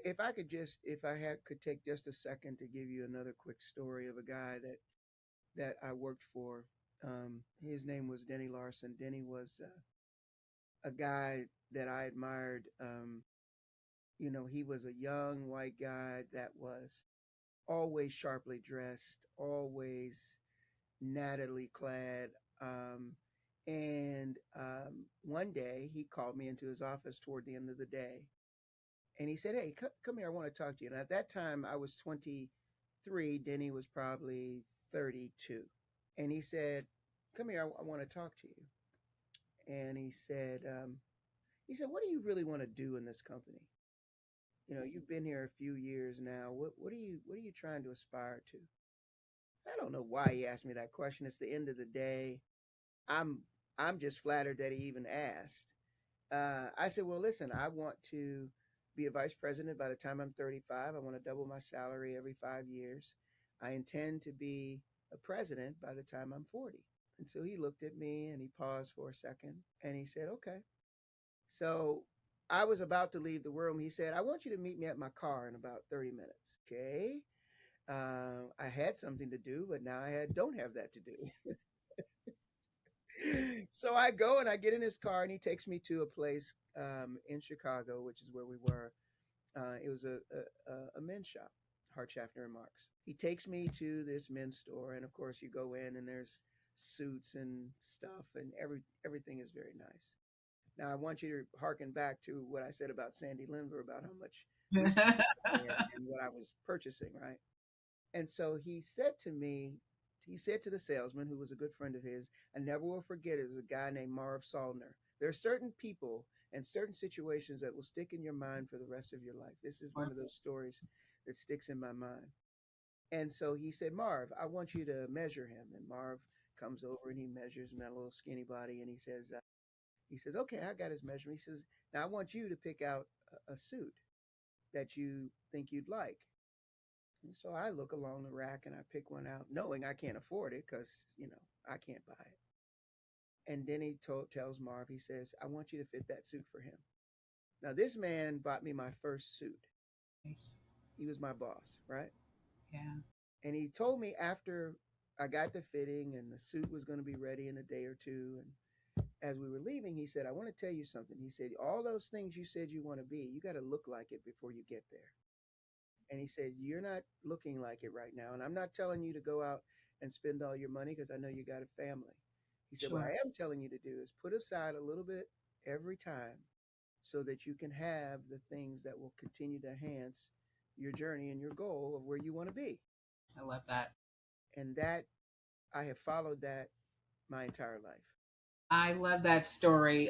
if I could just, if I had could take just a second to give you another quick story of a guy that I worked for. His name was Denny Larson. Denny was a guy that I admired. He was a young white guy that was always sharply dressed, always nattily clad. Um, and one day he called me into his office toward the end of the day, and he said, "Hey, come here. I want to talk to you." And at that time, I was 23. Denny was probably 32. And he said, "Come here. I want to talk to you." And he said, "What do you really want to do in this company? You've been here a few years now. What are you trying to aspire to?" I don't know why he asked me that question. It's the end of the day. I'm I'm just flattered that he even asked. I said, "Well, listen, I want to be a vice president by the time I'm 35. I want to double my salary every 5 years. I intend to be a president by the time I'm 40." And so he looked at me and he paused for a second and he said, "Okay." So I was about to leave the room. He said, "I want you to meet me at my car in about 30 minutes." Okay. I had something to do, but now don't have that to do. So I go and I get in his car and he takes me to a place in Chicago, which is where we were. It was a men's shop, Hart Schaffner and Marks. He takes me to this men's store, and of course, you go in and there's suits and stuff, and everything is very nice. Now, I want you to harken back to what I said about Sandy Linver about how much resources I had and what I was purchasing, right? And so he said to the salesman, who was a good friend of his, I never will forget it, was a guy named Marv Salner. There are certain people and certain situations that will stick in your mind for the rest of your life. This is one of those stories that sticks in my mind. And so he said, "Marv, I want you to measure him." And Marv comes over and he measures my little skinny body, and he says, "Okay, I got his measurement." He says, "Now I want you to pick out a suit that you think you'd like." And so I look along the rack and I pick one out, knowing I can't afford it because, I can't buy it. And then tells Marv, he says, "I want you to fit that suit for him." Now, this man bought me my first suit. Nice. He was my boss, right? Yeah. And he told me after I got the fitting and the suit was going to be ready in a day or two. And as we were leaving, he said, "I want to tell you something." He said, "All those things you said you want to be, you got to look like it before you get there." And he said, "You're not looking like it right now. And I'm not telling you to go out and spend all your money because I know you got a family." He said, "What Sure. I am telling you to do is put aside a little bit every time so that you can have the things that will continue to enhance your journey and your goal of where you want to be." I love that. And that I have followed that my entire life. I love that story.